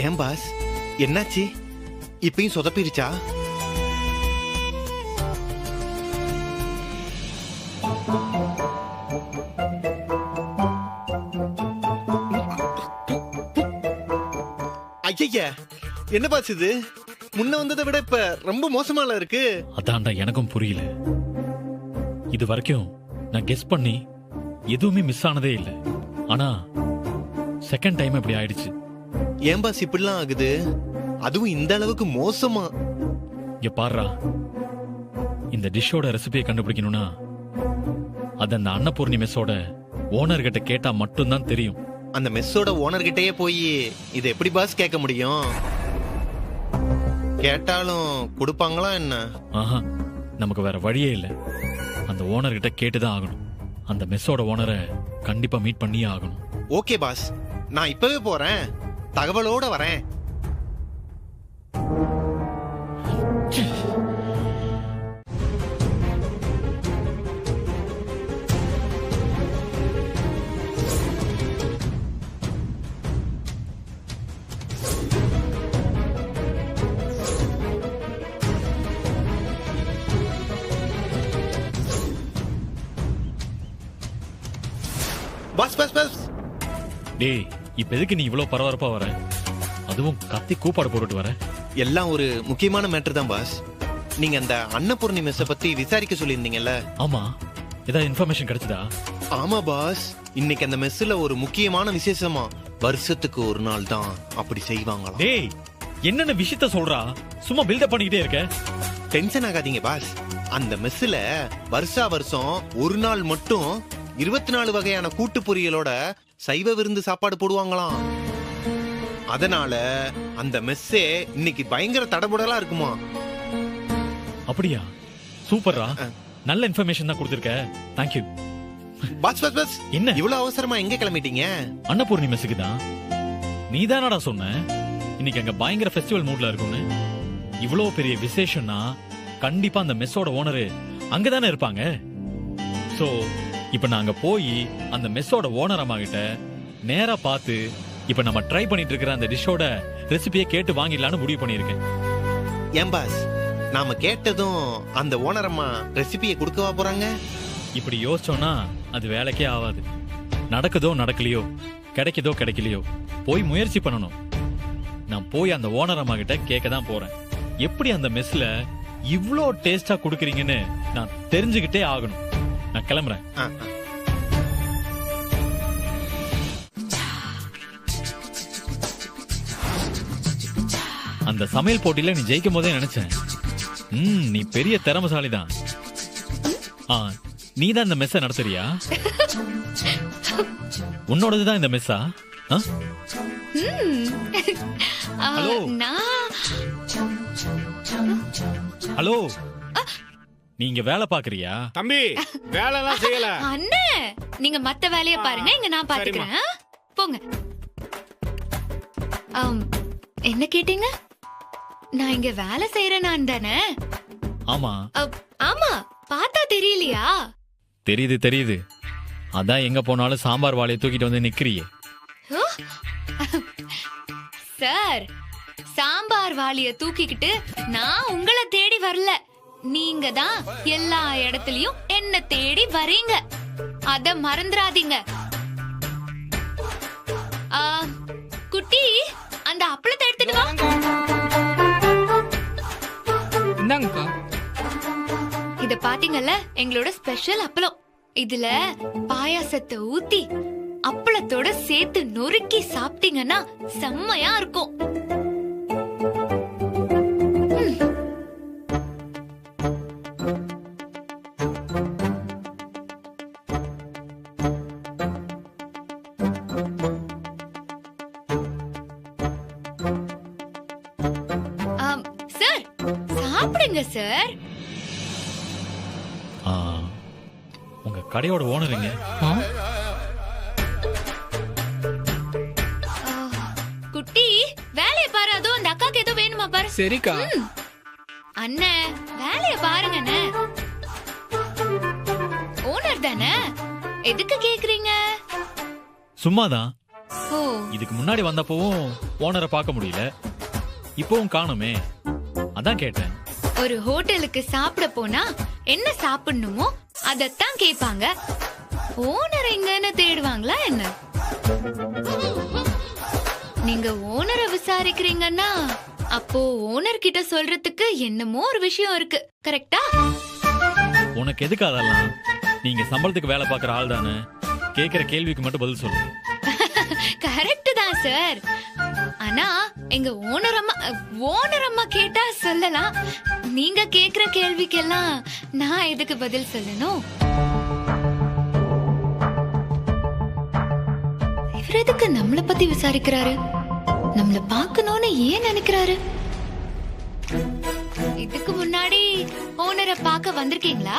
ஏன் பாஸ், என்னாச்சு? இப்பயும் சொதப்பிருச்சா? ஐயா, என்ன பாஸ் இது? முன்ன வந்ததை விட இப்ப ரொம்ப மோசமால இருக்கு. அதான்டா எனக்கும் புரியல. இது வரைக்கும் நான் கெஸ் பண்ணி எதுவுமே மிஸ் ஆனதே இல்லை. ஆனா செகண்ட் டைம் இப்படி ஆயிடுச்சு. ஏன் பாஸ் இப்படிலாம் ஆகுது? அதுவும் இந்த அளவுக்கு மோசமா? இங்க பாருடா, இந்த டிஷ்ஷோட ரெசிபியை கண்டுபிடிக்கணும்னா அது அந்த அன்னபூர்ணி மெஸ்ஸோட ஓனர் கிட்ட கேட்டா மட்டும்தான் தெரியும். அந்த மெஸ்ஸோட ஓனர் கிட்டயே போய் இது எப்படி பாஸ் கேட்க முடியும்? கேட்டாலும் கொடுப்பாங்களா என்ன? ஆஹா, நமக்கு வேற வழியே இல்லை. அந்த ஓனர் கிட்ட கேட்டுதான் ஆகணும். அந்த மெஸ்ஸோட ஓனரை கண்டிப்பா மீட் பண்ணியே ஆகணும். ஓகே பாஸ், நான் இப்பவே போறேன், தகவலோட வரேன். பாஸ் பாஸ் பாஸ், டேய், இப்ப எதுக்கு நீ இவ்வளவு பரபரப்பா வர? அதுவும் கத்தி கூப்பாடு போட்டுட்டு வர? எல்லாம் ஒரு முக்கியமான மேட்டர் தான் பாஸ். நீங்க அந்த அன்னபூர்ணி மெஸ்ஸ பத்தி விசாரிக்க சொல்லியிருந்தீங்கல்ல? ஆமா, ஏதாவது இன்ஃபர்மேஷன் கிடைச்சதா? ஆமா பாஸ், இன்னைக்கு அந்த மெஸ்ல ஒரு முக்கியமான விசேஷமா. வருஷத்துக்கு ஒரு நாள் தான் அப்படி செய்வாங்களா. டேய், என்னென்ன விஷயத்த சொல்றா? சும்மா பில்டப் பண்ணிக்கிட்டே இருக்க. டென்ஷன் ஆகாதீங்க பாஸ். அந்த மெஸ்ல வருஷா வருஷம் ஒரு நாள் மட்டும் 24 வகையான கூட்டு பொரியலோட சைவ விருந்து சாப்பாடு போடுவாங்களாம். அதனால அந்த மெஸ்ஸே இன்னைக்கு பயங்கர தடபுடலா இருக்குமா. அப்படியா? சூப்பர்ரா, நல்ல இன்ஃபர்மேஷன் தான் கொடுத்திருக்க. Thank you. Boss boss boss, என்ன இவ்வளவு அவசரமா எங்க கிளம்பிட்டீங்க? அன்னபூர்ணி மெஸ்ஸுக்கு தான். நீதானடா சொன்ன இன்னைக்கு அங்க பயங்கர ஃபெஸ்டிவல் மூட்ல இருக்கும்னு. இவ்வளவு பெரிய விசேஷம்னா கண்டிப்பா அந்த மெஸ்ஸோட ஓனரு அங்கதானே இருப்பாங்க. சோ இப்ப நாங்க போய் அந்த மெஸ்ஸோட ஓனர் அம்மா கிட்ட நேரா பார்த்து இப்ப நம்ம ட்ரை பண்ணிட்டு இருக்கிற அந்த டிஷ்ஷோட ரெசிபியை கேட்டு வாங்கிடலாம்னு முடிவு பண்ணிருக்கேன். ஏன் பாஸ், நாம கேட்டதும் அந்த ஓனர் அம்மா ரெசிபியை கொடுக்கவா போறாங்க? இப்படி யோசிச்சோம்னா அது வேலைக்கே ஆகாது. நடக்குதோ நடக்கலையோ, கிடைக்குதோ கிடைக்கலையோ, போய் முயற்சி பண்ணணும். நான் போய் அந்த ஓனர் அம்மா கிட்ட கேட்க தான் போறேன். எப்படி அந்த மெஸ்ல இவ்ளோ டேஸ்டா குடுக்கறீங்கன்னு நான் தெரிஞ்சுக்கிட்டே ஆகணும். நான் கிளம்புறேன். அந்த சமையல் போட்டியில நீ ஜெயிக்கும் போதே நினைச்சேன், நீ பெரிய திறமைசாலிதான். நீ தான் இந்த மெஸ்ஸ நடத்துறியா? உன்னோடதுதான் இந்த மெஸ்ஸா? ஹலோ ஹலோ, நீங்க வேலை பாக்குறியா? தம்பி, வேலை எல்லாம் செய்யல. அண்ணே, நீங்க மத்த வேலைய பாருங்க, இங்க நான் பாத்துக்கிறேன். போங்க. என்ன கேட்டீங்க? நான் இங்க வேலை செய்யறேன் நான் தானே? ஆமா. ஆமா, பார்த்தா தெரியலையா? தெரியுது தெரியுது. அதான் எங்க போனாலும் சாம்பார் வாழையை தூக்கிட்டு வந்து நிக்கிறியே. சார், சாம்பார் வாளிய தூக்கிக்கிட்டு நான் உங்களை தேடி வரல. நீங்க தான் எல்லா இடத்துலயும் என்ன தேடி வரீங்க. அத மறந்துடாதீங்க. குட்டி, அந்த அப்பளத்தை எடுத்துட்டு வா. இந்தாங்கப்பா. இத பாத்தீங்கல்ல, எங்களோட ஸ்பெஷல் அப்பளம். இதுல பாயாசத்தை ஊத்தி அப்பளத்தோட சேர்த்து நொறுக்கி சாப்பிட்டீங்கன்னா செம்மையா இருக்கும். சார், சாப்பிடுங்க சார். உங்க கடையோட ஓனருங்க. குட்டி, வேலைய பாரு. அதோ அந்த அக்காக்கு ஏதோ வேணுமா பாரு. சரிக்கா. அண்ணே, வேலைய பாருங்க அண்ணே. ஓனர் தானே, எதுக்கு கேக்குறீங்க? சும்மாதான். ஓ, இதுக்கு முன்னாடி வந்தப்பவும் ஓனரை பார்க்க முடியல, இப்பவும் காணுமே, அதான் கேட்டேன். ஒரு ஹோட்டலுக்கு சாப்பிட போனா என்ன சாப்பிடணுமோ அதத்தான் கேட்பாங்க. ஓனர் எங்கன்னு தேடுவாங்களா என்ன? நீங்க ஓனரை விசாரிக்கிறீங்கன்னா அப்போ ஓனர் கிட்ட சொல்றதுக்கு என்னமோ ஒரு விஷயம் இருக்கு, கரெக்டா? உனக்கு எதுக்கு அதெல்லாம்? நீங்க சம்பளத்துக்கு வேலை பார்க்குற ஆள் தானே, கேட்கிற கேள்விக்கு மட்டும் பதில் சொல்லு. கரெக்ட் தான் சார். ஆனா எங்க ஓனர் அம்மா கேட்டா சொல்லலாம். நீங்க கேக்குற கேள்விக்கெல்லாம் நான் எதுக்கு பதில் சொல்லணும்? இவர் எதுக்கு நம்மள பத்தி விசாரிக்கிறாரு? நம்மள பார்க்கணும்னு ஏன் நினைக்கிறாரு? இதுக்கு முன்னாடி ஓனரை பார்க்க வந்திருக்கீங்களா?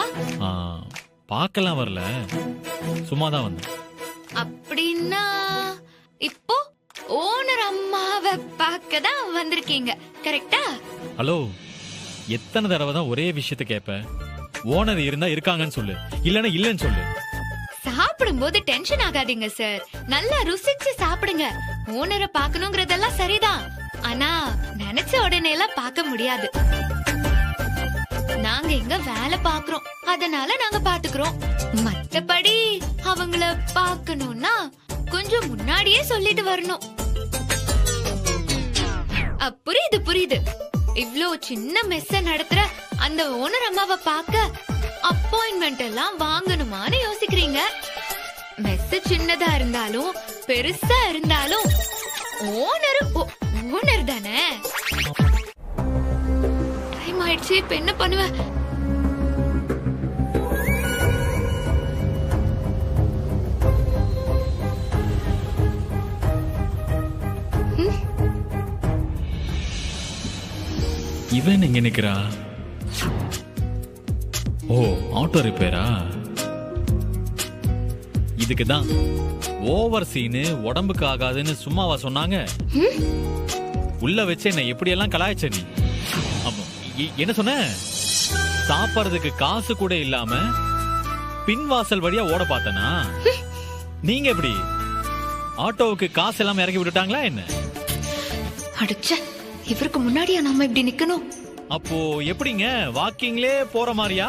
பார்க்கலாம் வரல, சும்மாதான் வந்தேன். அப்படின்னா இப்போ ஓனர் அம்மாவை பார்க்க தான் வந்திருக்கீங்க, கரெக்டா? ஹலோ, எத்தனை தடவை தான் ஒரே விஷயத்த கேப்ப? ஓனர் இருந்தா இருக்காங்கன்னு சொல்லு, இல்லன்னா இல்லன்னு சொல்லு. சாப்பிடும்போது டென்ஷன் ஆகாதீங்க சார். நல்லா ருசிச்சு சாப்பிடுங்க. ஓனரை பார்க்கணுங்கிறதெல்லாம் சரிதான், ஆனா நினைச்ச உடனே எல்லாம் பார்க்க முடியாது. நாங்க எங்க வேலை பாக்குறோம், அதனால நாங்க பாத்துக்கிறோம். மத்தபடி அவங்கள பார்க்கணும்னா கொஞ்சம் முன்னாடியே சொல்லிட்டு வரணும். புரியுது புரியுது. இவ்ளோ சின்ன மெஸ்ஸ நடத்துற அந்த ஓனர் அம்மாவை பார்க்க அப்பாயின்மெண்ட் எல்லாம் வாங்கணுமான்னு யோசிக்கிறீங்க. மெஸ் சின்னதா இருந்தாலும் பெருசா இருந்தாலும் ஓனர் தானே. டைம் ஆயிடுச்சு, இப்ப என்ன பண்ணுவ? இவன் எங்க நிக்கிறா? ஓ, ஆட்டோ ரிப்பேரா? இதுக்குதான் ஓவர் சீனு உடம்புக்கு ஆகாதுன்னு சும்மாவா சொன்னாங்க? உள்ள வச்சு என்ன எப்படி எல்லாம் கலாய்ச்ச நீ. என்ன சொன்ன? சாப்பிடுறதுக்கு காசு கூட இல்லாம பின்வாசல் வழியா ஓட பார்த்தனா? நீங்க எப்படி ஆட்டோவுக்கு காசு எல்லாம் இறக்கி விட்டுட்டாங்களா என்ன? அடிச்ச, இவருக்கு முன்னாடியா நாம இப்படி நிக்கணும்? அப்போ எப்படிங்க வாக்கிங்லே போற மாதிரியா?